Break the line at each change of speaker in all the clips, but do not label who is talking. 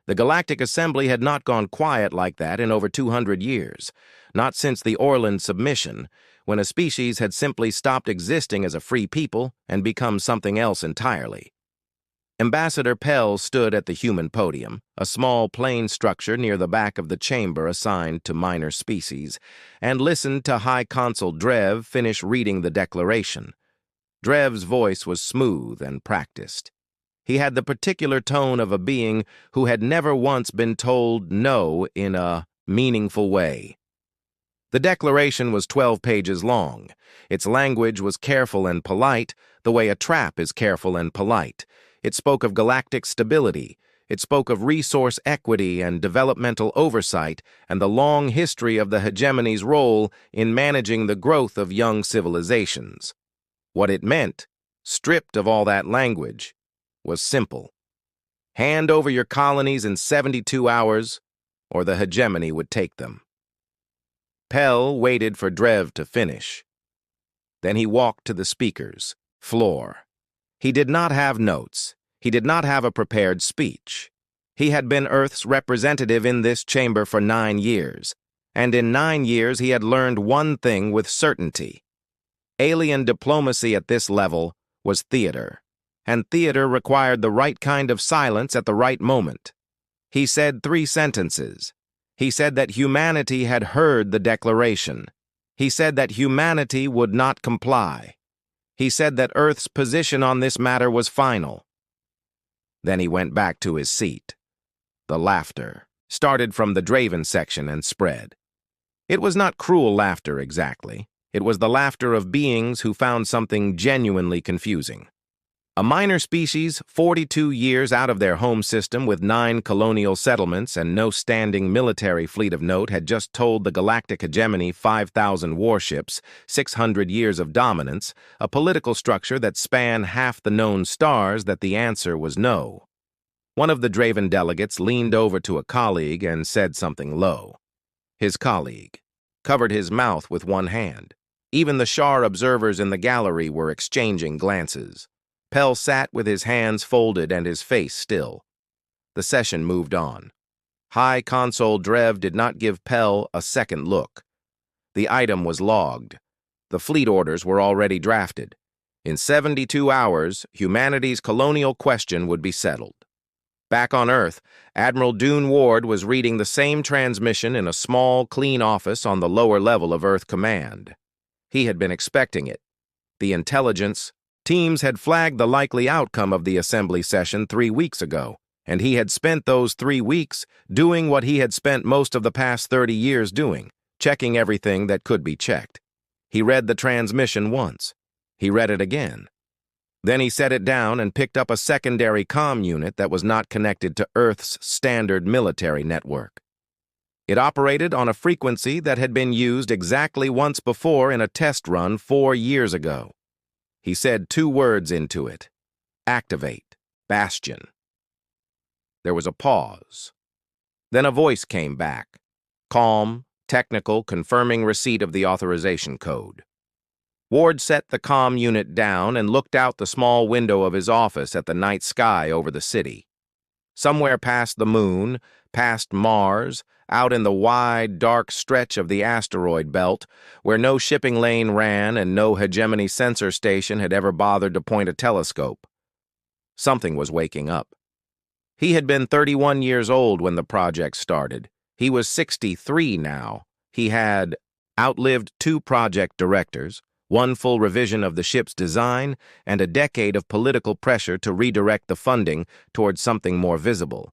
The Galactic Assembly had not gone quiet like that in over 200 years, not since the Orland submission, when a species had simply stopped existing as a free people and become something else entirely. Ambassador Pell stood at the human podium, a small plain structure near the back of the chamber assigned to minor species, and listened to High Consul Drev finish reading the declaration. Drev's voice was smooth and practiced. He had the particular tone of a being who had never once been told no in a meaningful way. The declaration was 12 pages long. Its language was careful and polite, the way a trap is careful and polite. It spoke of galactic stability. It spoke of resource equity and developmental oversight and the long history of the hegemony's role in managing the growth of young civilizations. What it meant, stripped of all that language, was simple. Hand over your colonies in 72 hours, or the hegemony would take them. Pell waited for Drev to finish. Then he walked to the speaker's floor. He did not have notes. He did not have a prepared speech. He had been Earth's representative in this chamber for 9 years, and in 9 years he had learned one thing with certainty. Alien diplomacy at this level was theater, and theater required the right kind of silence at the right moment. He said 3 sentences. He said that humanity had heard the declaration. He said that humanity would not comply. He said that Earth's position on this matter was final. Then he went back to his seat. The laughter started from the Draven section and spread. It was not cruel laughter exactly. It was the laughter of beings who found something genuinely confusing. A minor species, 42 years out of their home system with 9 colonial settlements and no standing military fleet of note, had just told the galactic hegemony 5,000 warships, 600 years of dominance, a political structure that spanned half the known stars, that the answer was no. One of the Draven delegates leaned over to a colleague and said something low. His colleague covered his mouth with one hand. Even the Shar observers in the gallery were exchanging glances. Pell sat with his hands folded and his face still. The session moved on. High Consul Drev did not give Pell a second look. The item was logged. The fleet orders were already drafted. In 72 hours, humanity's colonial question would be settled. Back on Earth, Admiral Dune Ward was reading the same transmission in a small, clean office on the lower level of Earth Command. He had been expecting it. The intelligence teams had flagged the likely outcome of the assembly session 3 weeks ago, and he had spent those 3 weeks doing what he had spent most of the past 30 years doing, checking everything that could be checked. He read the transmission once. He read it again. Then he set it down and picked up a secondary comm unit that was not connected to Earth's standard military network. It operated on a frequency that had been used exactly once before in a test run 4 years ago. He said 2 words into it. Activate. Bastion. There was a pause. Then a voice came back. Calm, technical, confirming receipt of the authorization code. Ward set the comm unit down and looked out the small window of his office at the night sky over the city. Somewhere past the moon, past Mars, out in the wide, dark stretch of the asteroid belt, where no shipping lane ran and no hegemony sensor station had ever bothered to point a telescope. Something was waking up. He had been 31 years old when the project started. He was 63 now. He had outlived 2 project directors, 1 full revision of the ship's design, and a decade of political pressure to redirect the funding towards something more visible.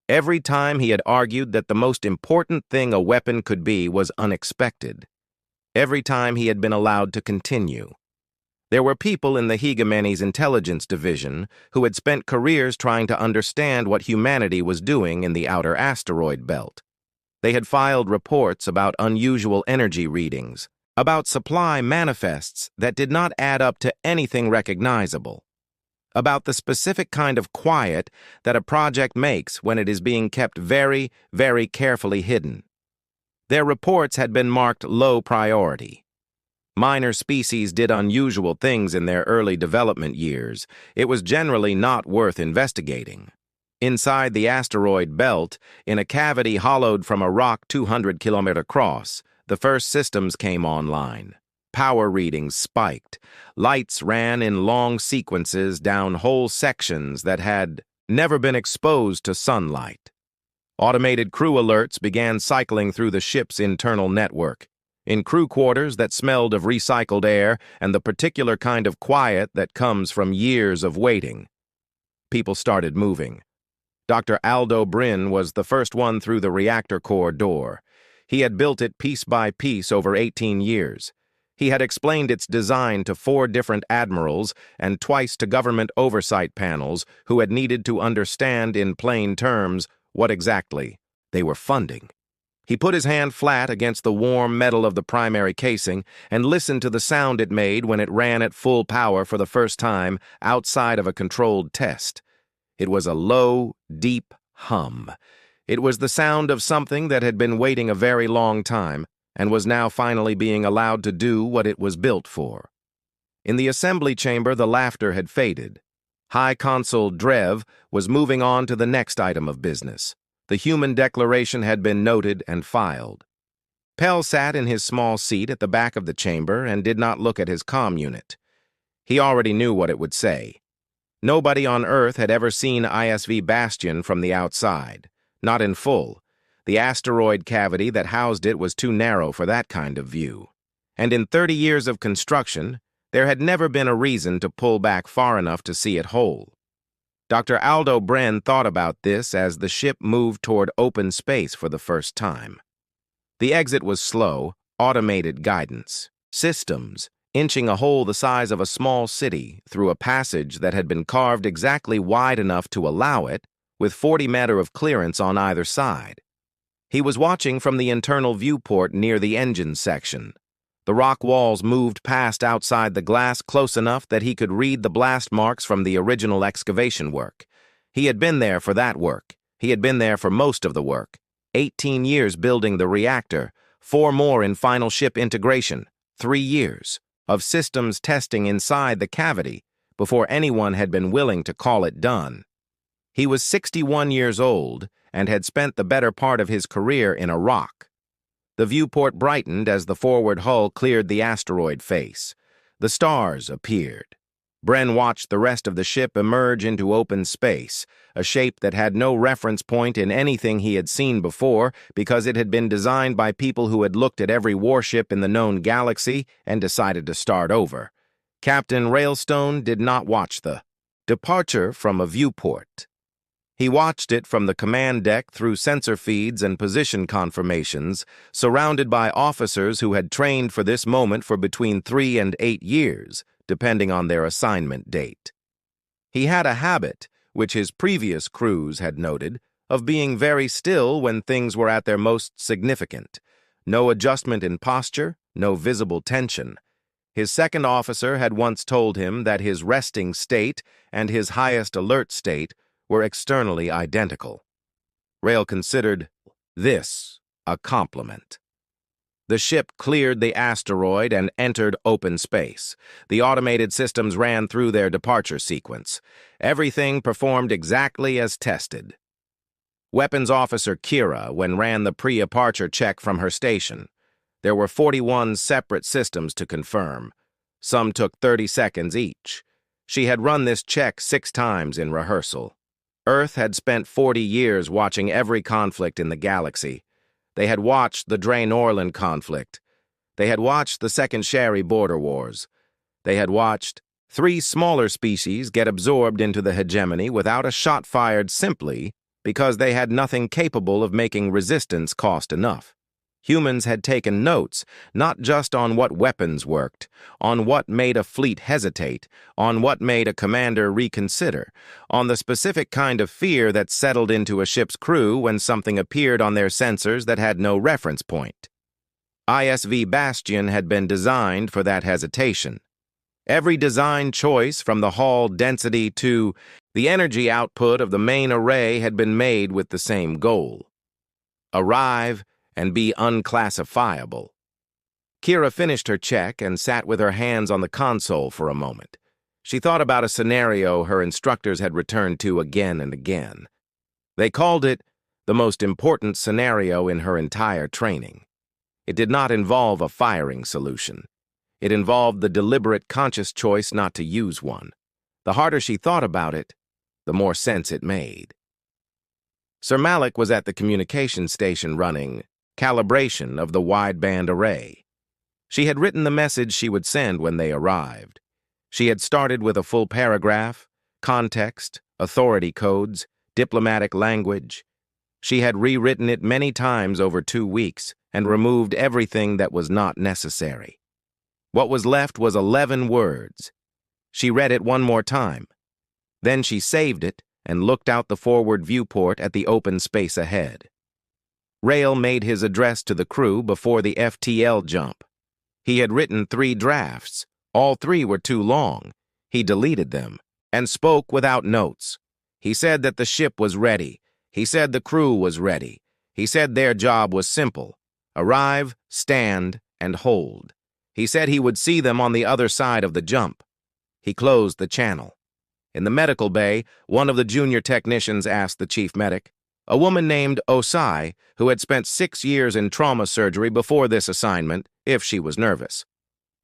Every time he had argued that the most important thing a weapon could be was unexpected. Every time he had been allowed to continue. There were people in the hegemony's intelligence division who had spent careers trying to understand what humanity was doing in the outer asteroid belt. They had filed reports about unusual energy readings, about supply manifests that did not add up to anything recognizable, about the specific kind of quiet that a project makes when it is being kept very, very carefully hidden. Their reports had been marked low priority. Minor species did unusual things in their early development years. It was generally not worth investigating. Inside the asteroid belt, in a cavity hollowed from a rock 200 kilometers across, the first systems came online. Power readings spiked. Lights ran in long sequences down whole sections that had never been exposed to sunlight. Automated crew alerts began cycling through the ship's internal network, in crew quarters that smelled of recycled air and the particular kind of quiet that comes from years of waiting. People started moving. Dr. Aldo Brin was the first one through the reactor core door. He had built it piece by piece over 18 years. He had explained its design to 4 different admirals and twice to government oversight panels who had needed to understand in plain terms what exactly they were funding. He put his hand flat against the warm metal of the primary casing and listened to the sound it made when it ran at full power for the first time outside of a controlled test. It was a low, deep hum. It was the sound of something that had been waiting a very long time and was now finally being allowed to do what it was built for. In the assembly chamber, the laughter had faded. High Consul Drev was moving on to the next item of business. The human declaration had been noted and filed. Pell sat in his small seat at the back of the chamber and did not look at his comm unit. He already knew what it would say. Nobody on Earth had ever seen ISV Bastion from the outside, not in full. The asteroid cavity that housed it was too narrow for that kind of view. And in 30 years of construction, there had never been a reason to pull back far enough to see it whole. Dr. Aldo Bren thought about this as the ship moved toward open space for the first time. The exit was slow, automated guidance. Systems, inching a hole the size of a small city through a passage that had been carved exactly wide enough to allow it, with 40 meters of clearance on either side. He was watching from the internal viewport near the engine section. The rock walls moved past outside the glass close enough that he could read the blast marks from the original excavation work. He had been there for that work. He had been there for most of the work. 18 years building the reactor, 4 more in final ship integration, 3 years of systems testing inside the cavity before anyone had been willing to call it done. He was 61 years old and had spent the better part of his career in a rock. The viewport brightened as the forward hull cleared the asteroid face. The stars appeared. Bren watched the rest of the ship emerge into open space, a shape that had no reference point in anything he had seen before because it had been designed by people who had looked at every warship in the known galaxy and decided to start over. Captain Railstone did not watch the departure from a viewport. He watched it from the command deck through sensor feeds and position confirmations, surrounded by officers who had trained for this moment for between 3 and 8 years, depending on their assignment date. He had a habit, which his previous crews had noted, of being very still when things were at their most significant. No adjustment in posture, no visible tension. His second officer had once told him that his resting state and his highest alert state were externally identical. Rail considered this a compliment. The ship cleared the asteroid and entered open space. The automated systems ran through their departure sequence. Everything performed exactly as tested. Weapons Officer Kira ran the pre-departure check from her station. There were 41 separate systems to confirm. Some took 30 seconds each. She had run this check 6 times in rehearsal. Earth had spent 40 years watching every conflict in the galaxy. They had watched the Drain-Orlan conflict. They had watched the Second Sherry border wars. They had watched 3 smaller species get absorbed into the hegemony without a shot fired simply because they had nothing capable of making resistance cost enough. Humans had taken notes, not just on what weapons worked, on what made a fleet hesitate, on what made a commander reconsider, on the specific kind of fear that settled into a ship's crew when something appeared on their sensors that had no reference point. ISV Bastion had been designed for that hesitation. Every design choice, from the hull density to the energy output of the main array, had been made with the same goal: arrive and be unclassifiable. Kira finished her check and sat with her hands on the console for a moment. She thought about a scenario her instructors had returned to again and again. They called it the most important scenario in her entire training. It did not involve a firing solution. It involved the deliberate, conscious choice not to use one. The harder she thought about it, the more sense it made. Sir Malik was at the communication station running calibration of the wideband array. She had written the message she would send when they arrived. She had started with a full paragraph, context, authority codes, diplomatic language. She had rewritten it many times over 2 weeks and removed everything that was not necessary. What was left was 11 words. She read it one more time. Then she saved it and looked out the forward viewport at the open space ahead. Rail made his address to the crew before the FTL jump. He had written 3 drafts. All 3 were too long. He deleted them and spoke without notes. He said that the ship was ready. He said the crew was ready. He said their job was simple: arrive, stand, and hold. He said he would see them on the other side of the jump. He closed the channel. In the medical bay, one of the junior technicians asked the chief medic, a woman named Osai, who had spent 6 years in trauma surgery before this assignment, if she was nervous.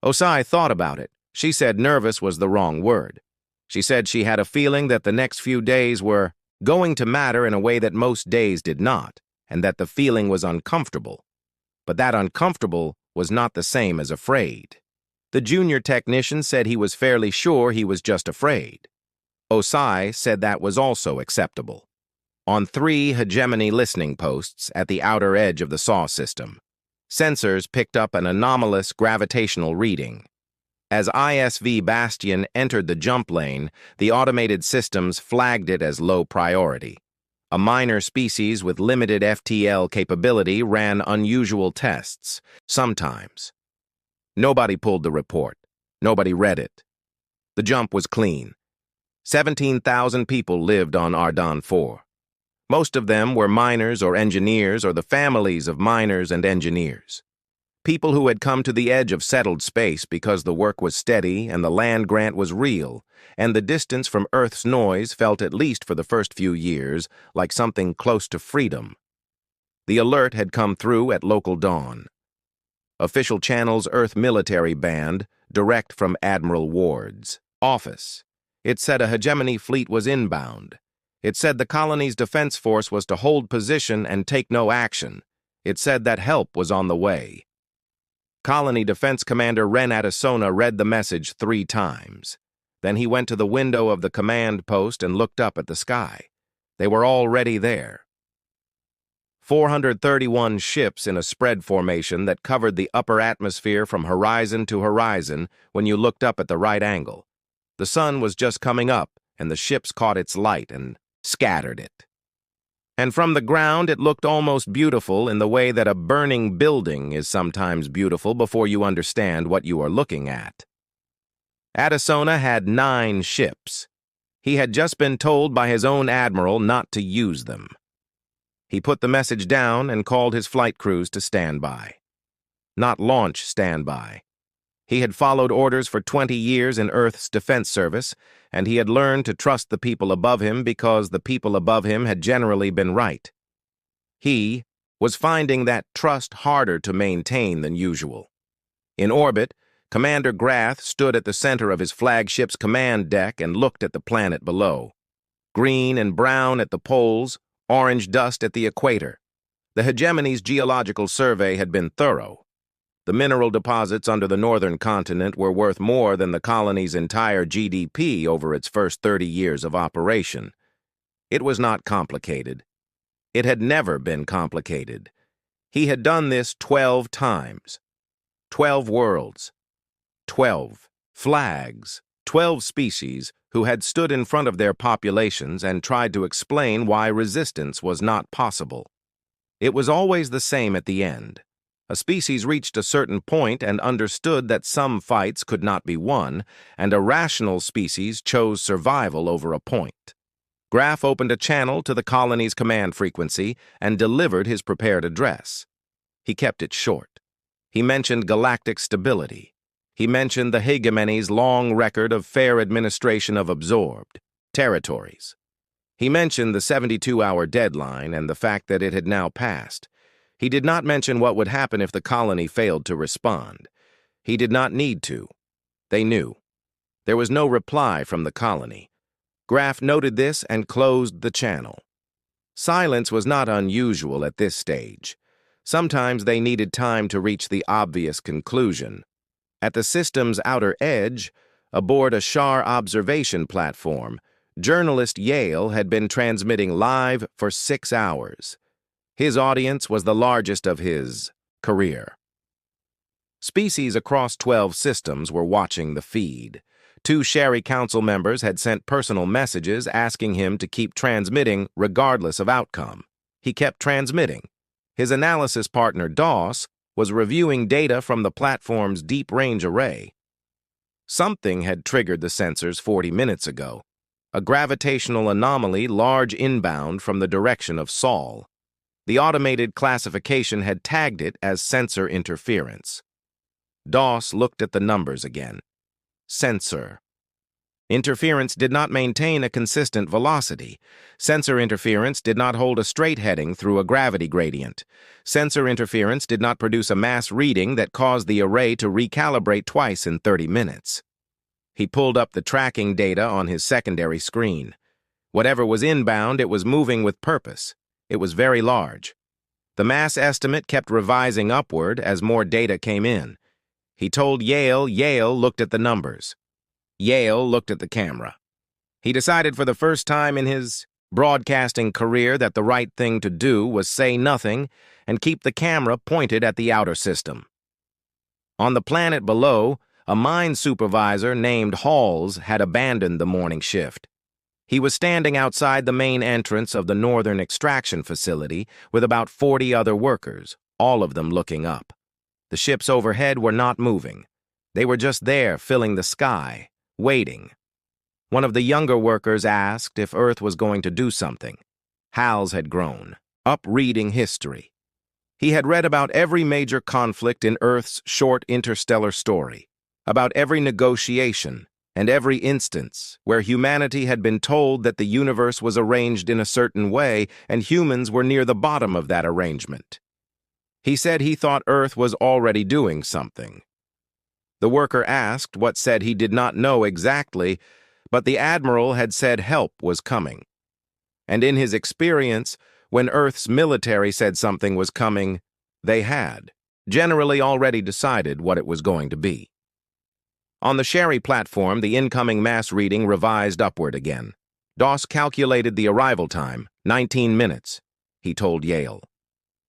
Osai thought about it. She said nervous was the wrong word. She said she had a feeling that the next few days were going to matter in a way that most days did not, and that the feeling was uncomfortable. But that uncomfortable was not the same as afraid. The junior technician said he was fairly sure he was just afraid. Osai said that was also acceptable. On 3 hegemony listening posts at the outer edge of the SAW system, sensors picked up an anomalous gravitational reading. As ISV Bastion entered the jump lane, the automated systems flagged it as low priority. A minor species with limited FTL capability ran unusual tests, sometimes. Nobody pulled the report. Nobody read it. The jump was clean. 17,000 people lived on Ardan 4. Most of them were miners or engineers or the families of miners and engineers. People who had come to the edge of settled space because the work was steady and the land grant was real, and the distance from Earth's noise felt, at least for the first few years, like something close to freedom. The alert had come through at local dawn. Official channel's Earth military band, direct from Admiral Ward's office. It said a hegemony fleet was inbound. It said the colony's defense force was to hold position and take no action. It said that help was on the way. Colony Defense Commander Ren Addisona read the message 3 times. Then he went to the window of the command post and looked up at the sky. They were already there. 431 ships in a spread formation that covered the upper atmosphere from horizon to horizon when you looked up at the right angle. The sun was just coming up, and the ships caught its light and scattered it. And from the ground it looked almost beautiful in the way that a burning building is sometimes beautiful before you understand what you are looking at. Addisona had 9 ships. He had just been told by his own admiral not to use them. He put the message down and called his flight crews to stand by. Not launch standby. He had followed orders for 20 years in Earth's defense service, and he had learned to trust the people above him because the people above him had generally been right. He was finding that trust harder to maintain than usual. In orbit, Commander Grath stood at the center of his flagship's command deck and looked at the planet below. Green and brown at the poles, orange dust at the equator. The hegemony's geological survey had been thorough. The mineral deposits under the northern continent were worth more than the colony's entire GDP over its first 30 years of operation. It was not complicated. It had never been complicated. He had done this 12 times. 12 worlds. 12 flags. 12 species who had stood in front of their populations and tried to explain why resistance was not possible. It was always the same at the end. A species reached a certain point and understood that some fights could not be won, and a rational species chose survival over a point. Graff opened a channel to the colony's command frequency and delivered his prepared address. He kept it short. He mentioned galactic stability. He mentioned the hegemony's long record of fair administration of absorbed territories. He mentioned the 72-hour deadline and the fact that it had now passed. He did not mention what would happen if the colony failed to respond. He did not need to. They knew. There was no reply from the colony. Graf noted this and closed the channel. Silence was not unusual at this stage. Sometimes they needed time to reach the obvious conclusion. At the system's outer edge, aboard a SHAR observation platform, journalist Yale had been transmitting live for 6 hours. His audience was the largest of his career. Species across 12 systems were watching the feed. 2 Sherry Council members had sent personal messages asking him to keep transmitting regardless of outcome. He kept transmitting. His analysis partner, Doss, was reviewing data from the platform's deep-range array. Something had triggered the sensors 40 minutes ago. A gravitational anomaly large inbound from the direction of Sol. The automated classification had tagged it as sensor interference. Doss looked at the numbers again. Sensor. Interference did not maintain a consistent velocity. Sensor interference did not hold a straight heading through a gravity gradient. Sensor interference did not produce a mass reading that caused the array to recalibrate twice in 30 minutes. He pulled up the tracking data on his secondary screen. Whatever was inbound, it was moving with purpose. It was very large. The mass estimate kept revising upward as more data came in. He told Yale looked at the numbers. Yale looked at the camera. He decided for the first time in his broadcasting career that the right thing to do was say nothing and keep the camera pointed at the outer system. On the planet below, a mine supervisor named Halls had abandoned the morning shift. He was standing outside the main entrance of the northern extraction facility with about 40 other workers, all of them looking up. The ships overhead were not moving. They were just there, filling the sky, waiting. One of the younger workers asked if Earth was going to do something. Hals had grown, up reading history. He had read about every major conflict in Earth's short interstellar story, about every negotiation and every instance where humanity had been told that the universe was arranged in a certain way and humans were near the bottom of that arrangement. He said he thought Earth was already doing something. The worker asked what said he did not know exactly, but the Admiral had said help was coming. And in his experience, when Earth's military said something was coming, they had generally already decided what it was going to be. On the Sherry platform, the incoming mass reading revised upward again. Doss calculated the arrival time, 19 minutes, he told Yale.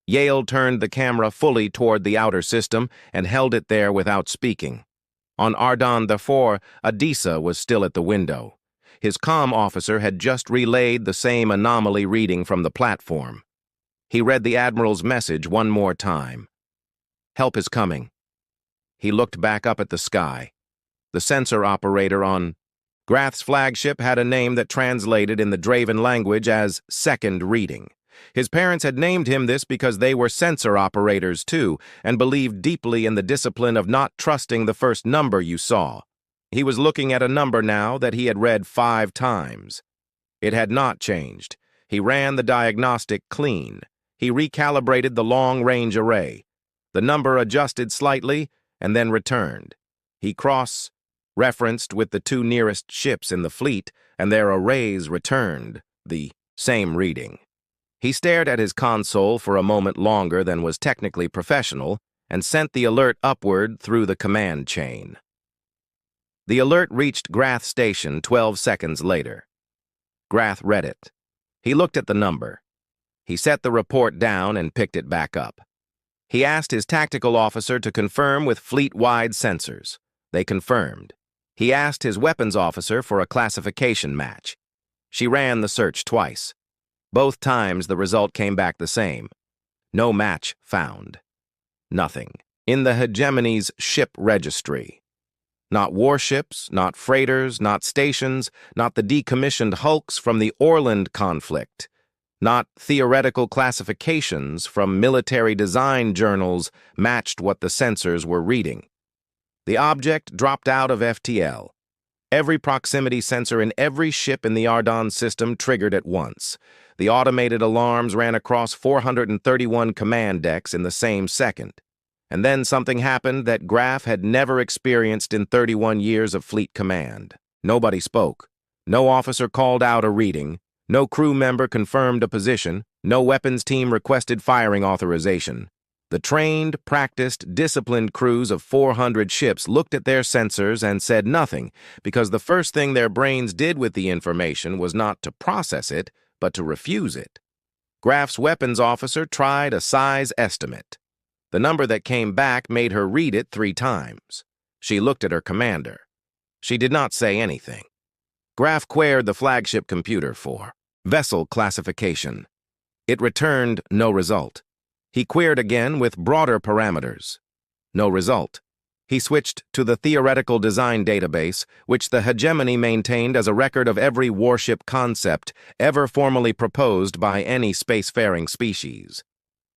Yale turned the camera fully toward the outer system and held it there without speaking. On Ardan IV, Adisa was still at the window. His comm officer had just relayed the same anomaly reading from the platform. He read the Admiral's message one more time. Help is coming. He looked back up at the sky. The sensor operator on Grath's flagship had a name that translated in the Draven language as second reading. His parents had named him this because they were sensor operators too, and believed deeply in the discipline of not trusting the first number you saw. He was looking at a number now that he had read 5 times. It had not changed. He ran the diagnostic clean. He recalibrated the long-range array. The number adjusted slightly and then returned. He cross-referenced with the 2 nearest ships in the fleet, and their arrays returned the same reading. He stared at his console for a moment longer than was technically professional and sent the alert upward through the command chain. The alert reached Grath Station 12 seconds later. Grath read it. He looked at the number. He set the report down and picked it back up. He asked his tactical officer to confirm with fleet-wide sensors. They confirmed. He asked his weapons officer for a classification match. She ran the search twice. Both times the result came back the same. No match found. Nothing. In the hegemony's ship registry. Not warships, not freighters, not stations, not the decommissioned hulks from the Orland conflict. Not theoretical classifications from military design journals matched what the sensors were reading. The object dropped out of FTL. Every proximity sensor in every ship in the Ardan system triggered at once. The automated alarms ran across 431 command decks in the same second. And then something happened that Graf had never experienced in 31 years of fleet command. Nobody spoke. No officer called out a reading. No crew member confirmed a position. No weapons team requested firing authorization. The trained, practiced, disciplined crews of 400 ships looked at their sensors and said nothing, because the first thing their brains did with the information was not to process it, but to refuse it. Graf's weapons officer tried a size estimate. The number that came back made her read it 3 times. She looked at her commander. She did not say anything. Graf queried the flagship computer for vessel classification. It returned no result. He queried again with broader parameters. No result. He switched to the theoretical design database, which the hegemony maintained as a record of every warship concept ever formally proposed by any spacefaring species.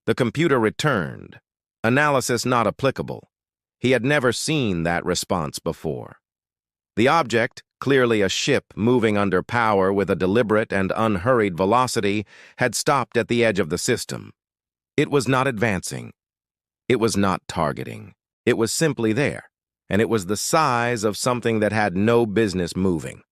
The computer returned. Analysis not applicable. He had never seen that response before. The object, clearly a ship moving under power with a deliberate and unhurried velocity, had stopped at the edge of the system. It was not advancing. It was not targeting. It was simply there, and it was the size of something that had no business moving.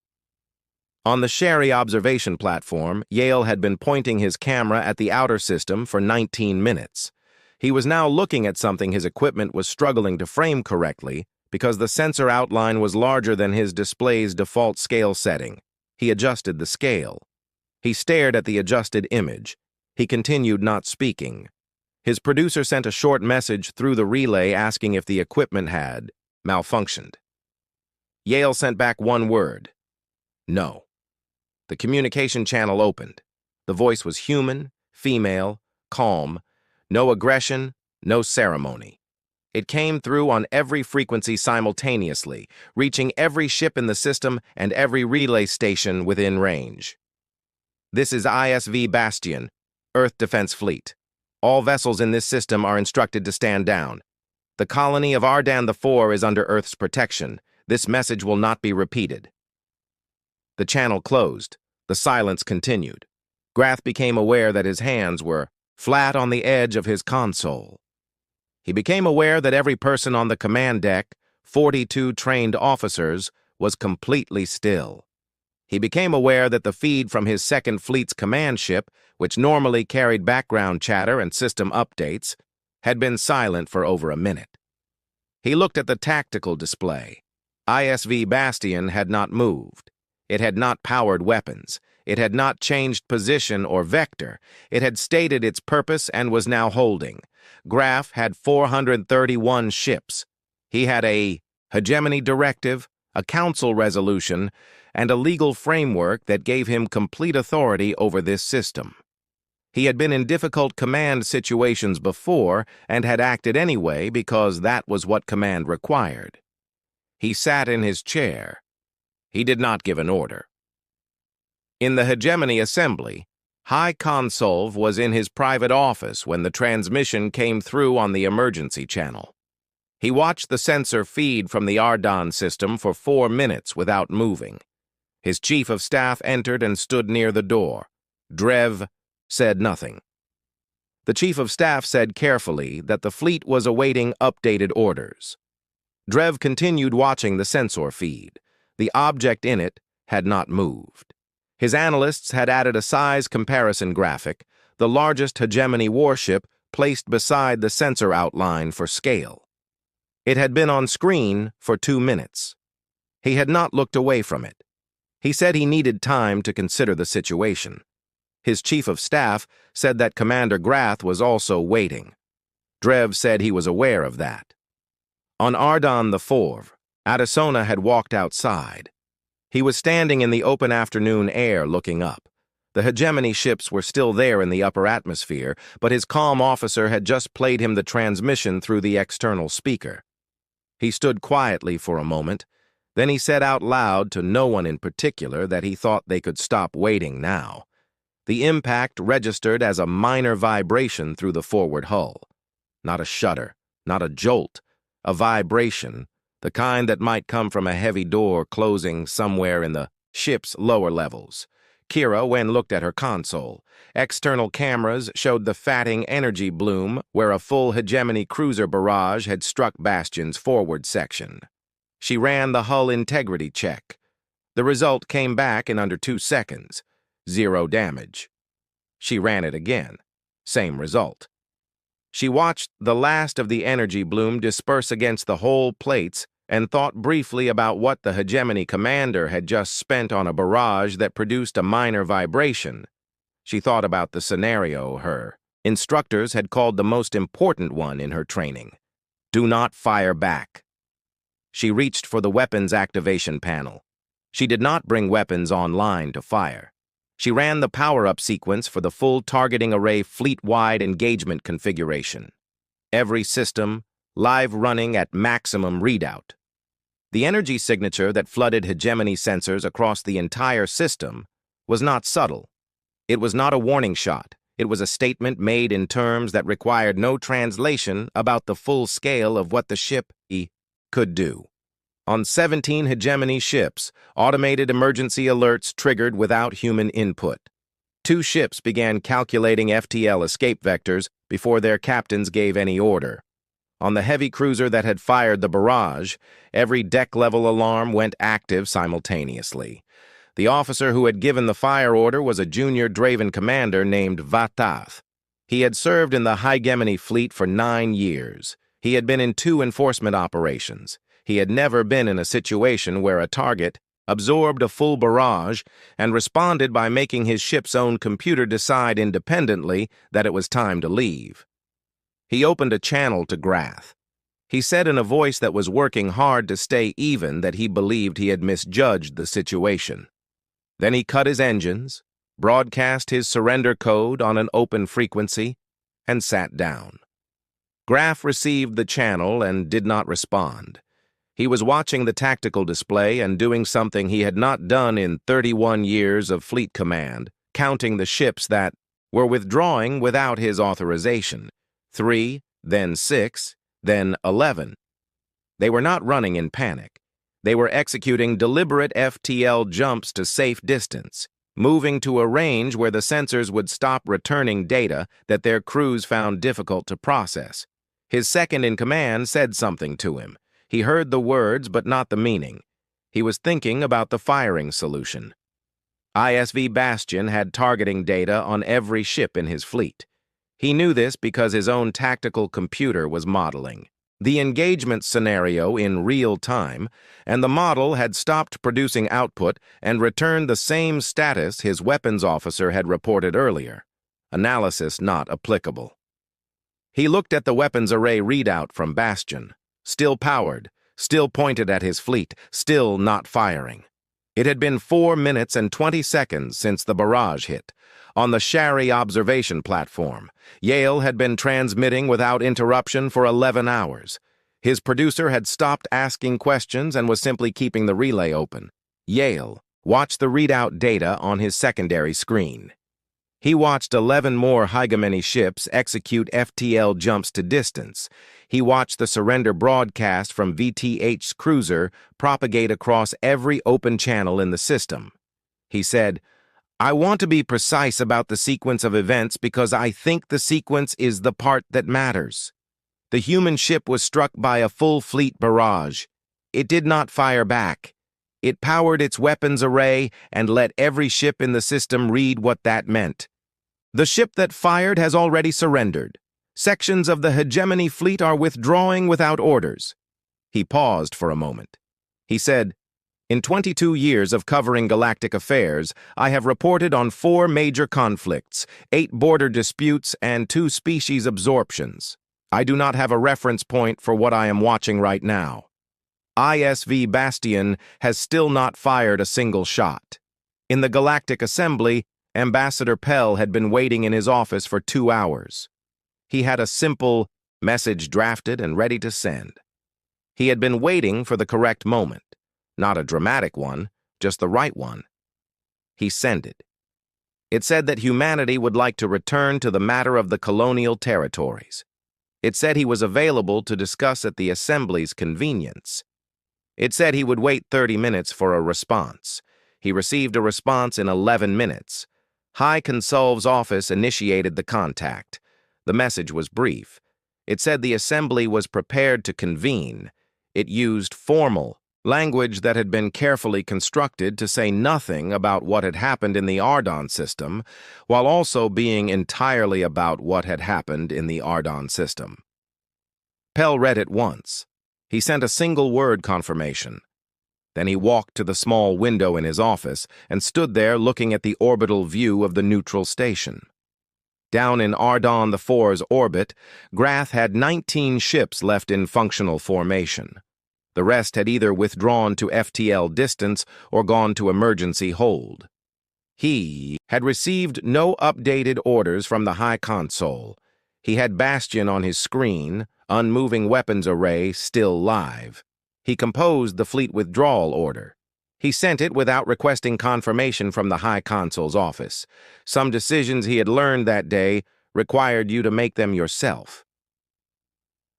On the Sherry observation platform, Yale had been pointing his camera at the outer system for 19 minutes. He was now looking at something his equipment was struggling to frame correctly because the sensor outline was larger than his display's default scale setting. He adjusted the scale. He stared at the adjusted image. He continued not speaking. His producer sent a short message through the relay asking if the equipment had malfunctioned. Yale sent back one word: no. The communication channel opened. The voice was human, female, calm, no aggression, no ceremony. It came through on every frequency simultaneously, reaching every ship in the system and every relay station within range. This is ISV Bastion, Earth Defense Fleet. All vessels in this system are instructed to stand down. The colony of Ardan IV is under Earth's protection. This message will not be repeated. The channel closed. The silence continued. Graf became aware that his hands were flat on the edge of his console. He became aware that every person on the command deck, 42 trained officers, was completely still. He became aware that the feed from his Second Fleet's command ship, which normally carried background chatter and system updates, had been silent for over a minute. He looked at the tactical display. ISV Bastion had not moved. It had not powered weapons. It had not changed position or vector. It had stated its purpose and was now holding. Graf had 431 ships. He had a hegemony directive, a council resolution, and a legal framework that gave him complete authority over this system. He had been in difficult command situations before and had acted anyway because that was what command required. He sat in his chair. He did not give an order. In the hegemony assembly, High Consul was in his private office when the transmission came through on the emergency channel. He watched the sensor feed from the Ardan system for 4 minutes without moving. His chief of staff entered and stood near the door. Drev said nothing. The chief of staff said carefully that the fleet was awaiting updated orders. Drev continued watching the sensor feed. The object in it had not moved. His analysts had added a size comparison graphic, the largest hegemony warship placed beside the sensor outline for scale. It had been on screen for 2 minutes. He had not looked away from it. He said he needed time to consider the situation. His chief of staff said that Commander Graf was also waiting. Drev said he was aware of that. On Ardan IV, Addisona had walked outside. He was standing in the open afternoon air looking up. The hegemony ships were still there in the upper atmosphere, but his calm officer had just played him the transmission through the external speaker. He stood quietly for a moment. Then he said out loud to no one in particular that he thought they could stop waiting now. The impact registered as a minor vibration through the forward hull. Not a shudder, not a jolt, a vibration, the kind that might come from a heavy door closing somewhere in the ship's lower levels. Kira Wen looked at her console. External cameras showed the fatting energy bloom where a full hegemony cruiser barrage had struck Bastion's forward section. She ran the hull integrity check. The result came back in under 2 seconds. 0 damage. She ran it again. Same result. She watched the last of the energy bloom disperse against the hull plates and thought briefly about what the hegemony commander had just spent on a barrage that produced a minor vibration. She thought about the scenario her instructors had called the most important one in her training. Do not fire back. She reached for the weapons activation panel. She did not bring weapons online to fire. She ran the power-up sequence for the full targeting array fleet-wide engagement configuration. Every system, live running at maximum readout. The energy signature that flooded hegemony sensors across the entire system was not subtle. It was not a warning shot. It was a statement made in terms that required no translation about the full scale of what the ship could do. On 17 hegemony ships, automated emergency alerts triggered without human input. 2 ships began calculating FTL escape vectors before their captains gave any order. On the heavy cruiser that had fired the barrage, every deck-level alarm went active simultaneously. The officer who had given the fire order was a junior Draven commander named Vatath. He had served in the hegemony fleet for 9 years. He had been in 2 enforcement operations. He had never been in a situation where a target absorbed a full barrage and responded by making his ship's own computer decide independently that it was time to leave. He opened a channel to Grath. He said in a voice that was working hard to stay even that he believed he had misjudged the situation. Then he cut his engines, broadcast his surrender code on an open frequency, and sat down. Graff received the channel and did not respond. He was watching the tactical display and doing something he had not done in 31 years of fleet command, counting the ships that were withdrawing without his authorization. 3, then 6, then 11. They were not running in panic. They were executing deliberate FTL jumps to safe distance, moving to a range where the sensors would stop returning data that their crews found difficult to process. His second-in-command said something to him. He heard the words but not the meaning. He was thinking about the firing solution. ISV Bastion had targeting data on every ship in his fleet. He knew this because his own tactical computer was modeling the engagement scenario in real time, and the model had stopped producing output and returned the same status his weapons officer had reported earlier. Analysis not applicable. He looked at the weapons array readout from Bastion. Still powered, still pointed at his fleet, still not firing. It had been 4 minutes and 20 seconds since the barrage hit. On the Shari observation platform, Yale had been transmitting without interruption for 11 hours. His producer had stopped asking questions and was simply keeping the relay open. Yale watched the readout data on his secondary screen. He watched 11 more hegemony ships execute FTL jumps to distance. He watched the surrender broadcast from VTH's cruiser propagate across every open channel in the system. He said, I want to be precise about the sequence of events because I think the sequence is the part that matters. The human ship was struck by a full fleet barrage. It did not fire back. It powered its weapons array and let every ship in the system read what that meant. The ship that fired has already surrendered. Sections of the hegemony fleet are withdrawing without orders. He paused for a moment. He said, in 22 years of covering galactic affairs, I have reported on 4 major conflicts, 8 border disputes, and 2 species absorptions. I do not have a reference point for what I am watching right now. ISV Bastion has still not fired a single shot. In the Galactic Assembly, Ambassador Pell had been waiting in his office for 2 hours. He had a simple message drafted and ready to send. He had been waiting for the correct moment. Not a dramatic one, just the right one. He sent it. It said that humanity would like to return to the matter of the colonial territories. It said he was available to discuss at the Assembly's convenience. It said he would wait 30 minutes for a response. He received a response in 11 minutes. High Consul's office initiated the contact. The message was brief. It said the assembly was prepared to convene. It used formal language that had been carefully constructed to say nothing about what had happened in the Ardon system, while also being entirely about what had happened in the Ardon system. Pell read it once. He sent a single-word confirmation. Then he walked to the small window in his office and stood there looking at the orbital view of the neutral station. Down in Ardon IV's orbit, Grath had 19 ships left in functional formation. The rest had either withdrawn to FTL distance or gone to emergency hold. He had received no updated orders from the High Console. He had Bastion on his screen, unmoving weapons array still live. He composed the fleet withdrawal order. He sent it without requesting confirmation from the High Consul's office. Some decisions he had learned that day required you to make them yourself.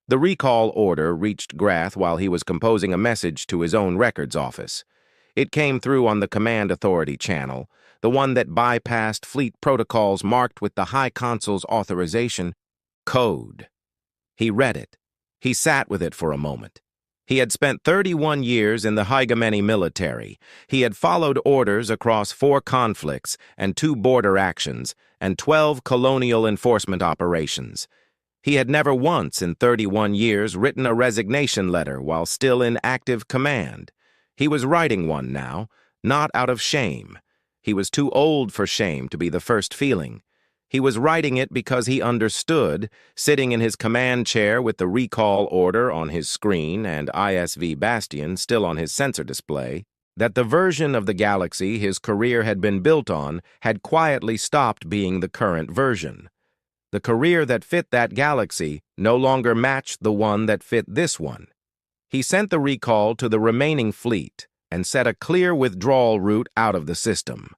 The recall order reached Grath while he was composing a message to his own records office. It came through on the Command Authority channel, the one that bypassed fleet protocols marked with the High Consul's authorization code. He read it. He sat with it for a moment. He had spent 31 years in the Hegemony military. He had followed orders across 4 conflicts and 2 border actions and 12 colonial enforcement operations. He had never once in 31 years written a resignation letter while still in active command. He was writing one now, not out of shame. He was too old for shame to be the first feeling. He was writing it because he understood, sitting in his command chair with the recall order on his screen and ISV Bastion still on his sensor display, that the version of the galaxy his career had been built on had quietly stopped being the current version. The career that fit that galaxy no longer matched the one that fit this one. He sent the recall to the remaining fleet and set a clear withdrawal route out of the system.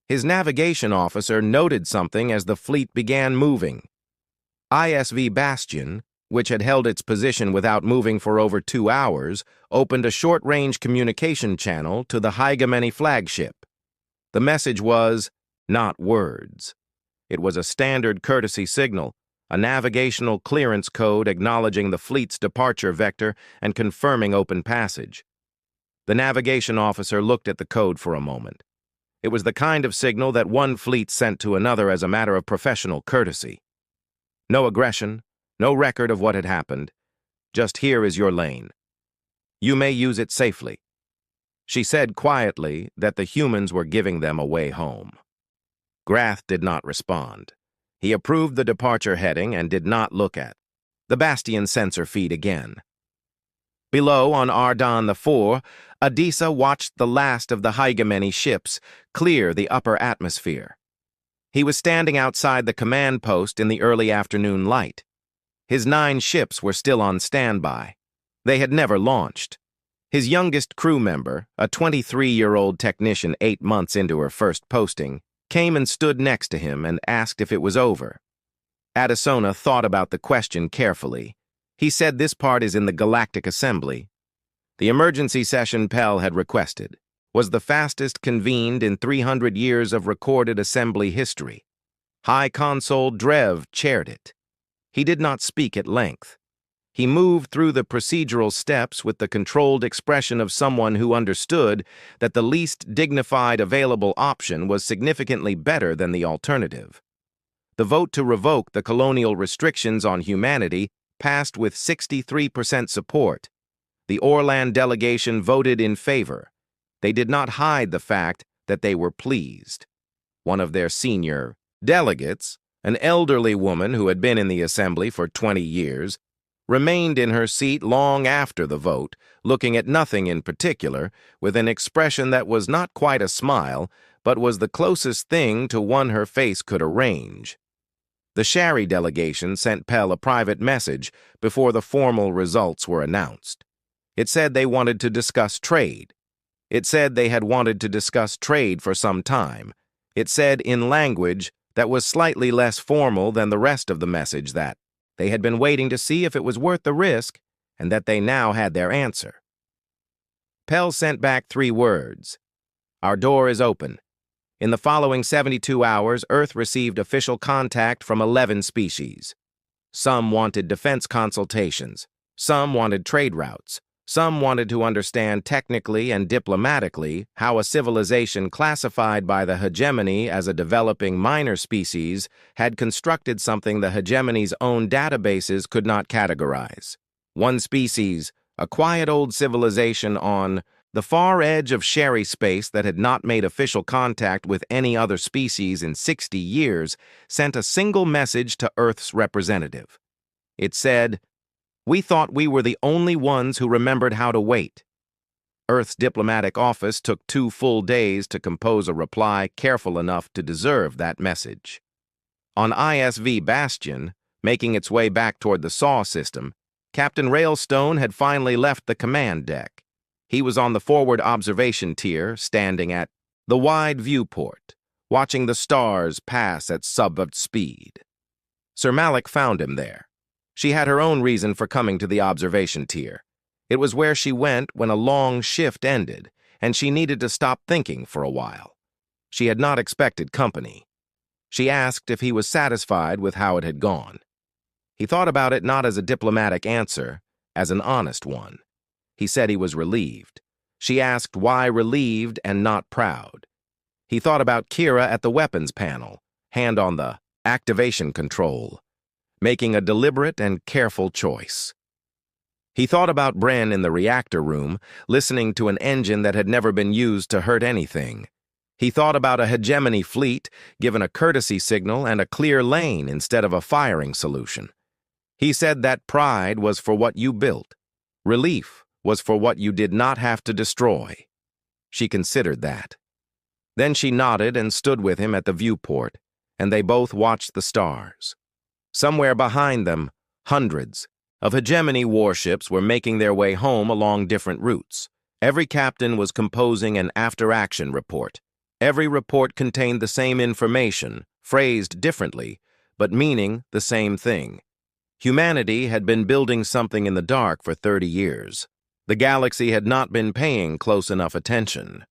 His navigation officer noted something as the fleet began moving. ISV Bastion, which had held its position without moving for over 2 hours, opened a short-range communication channel to the Hegemony flagship. The message was, not words. It was a standard courtesy signal, a navigational clearance code acknowledging the fleet's departure vector and confirming open passage. The navigation officer looked at the code for a moment. It was the kind of signal that one fleet sent to another as a matter of professional courtesy. No aggression, no record of what had happened. Just here is your lane. You may use it safely. She said quietly that the humans were giving them a way home. Grath did not respond. He approved the departure heading and did not look at the Bastion sensor feed again. Below, on Ardon IV, Adisa watched the last of the Hegemony ships clear the upper atmosphere. He was standing outside the command post in the early afternoon light. His 9 ships were still on standby. They had never launched. His youngest crew member, a 23-year-old technician 8 months into her first posting, came and stood next to him and asked if it was over. Adesona thought about the question carefully. He said this part is in the Galactic Assembly. The emergency session Pell had requested was the fastest convened in 300 years of recorded assembly history. High Consul Drev chaired it. He did not speak at length. He moved through the procedural steps with the controlled expression of someone who understood that the least dignified available option was significantly better than the alternative. The vote to revoke the colonial restrictions on humanity passed with 63% support. The Orlan delegation voted in favor. They did not hide the fact that they were pleased. One of their senior delegates, an elderly woman who had been in the assembly for 20 years, remained in her seat long after the vote, looking at nothing in particular, with an expression that was not quite a smile, but was the closest thing to one her face could arrange. The Shari delegation sent Pell a private message before the formal results were announced. It said they wanted to discuss trade. It said they had wanted to discuss trade for some time. It said in language that was slightly less formal than the rest of the message that they had been waiting to see if it was worth the risk and that they now had their answer. Pell sent back 3 words. Our door is open. In the following 72 hours, Earth received official contact from 11 species. Some wanted defense consultations. Some wanted trade routes. Some wanted to understand technically and diplomatically how a civilization classified by the hegemony as a developing minor species had constructed something the hegemony's own databases could not categorize. One species, a quiet old civilization on the far edge of Sherry space that had not made official contact with any other species in 60 years, sent a single message to Earth's representative. It said, "We thought we were the only ones who remembered how to wait." Earth's diplomatic office took 2 full days to compose a reply careful enough to deserve that message. On ISV Bastion, making its way back toward the SAW system, Captain Railstone had finally left the command deck. He was on the forward observation tier, standing at the wide viewport, watching the stars pass at sub speed. Sir Malik found him there. She had her own reason for coming to the observation tier. It was where she went when a long shift ended, and she needed to stop thinking for a while. She had not expected company. She asked if he was satisfied with how it had gone. He thought about it not as a diplomatic answer, as an honest one. He said he was relieved. She asked why relieved and not proud. He thought about Kira at the weapons panel, hand on the activation control, making a deliberate and careful choice. He thought about Bren in the reactor room, listening to an engine that had never been used to hurt anything. He thought about a hegemony fleet, given a courtesy signal and a clear lane instead of a firing solution. He said that pride was for what you built. Relief was for what you did not have to destroy. She considered that. Then she nodded and stood with him at the viewport, and they both watched the stars. Somewhere behind them, hundreds of hegemony warships were making their way home along different routes. Every captain was composing an after-action report. Every report contained the same information, phrased differently, but meaning the same thing. Humanity had been building something in the dark for 30 years. The galaxy had not been paying close enough attention.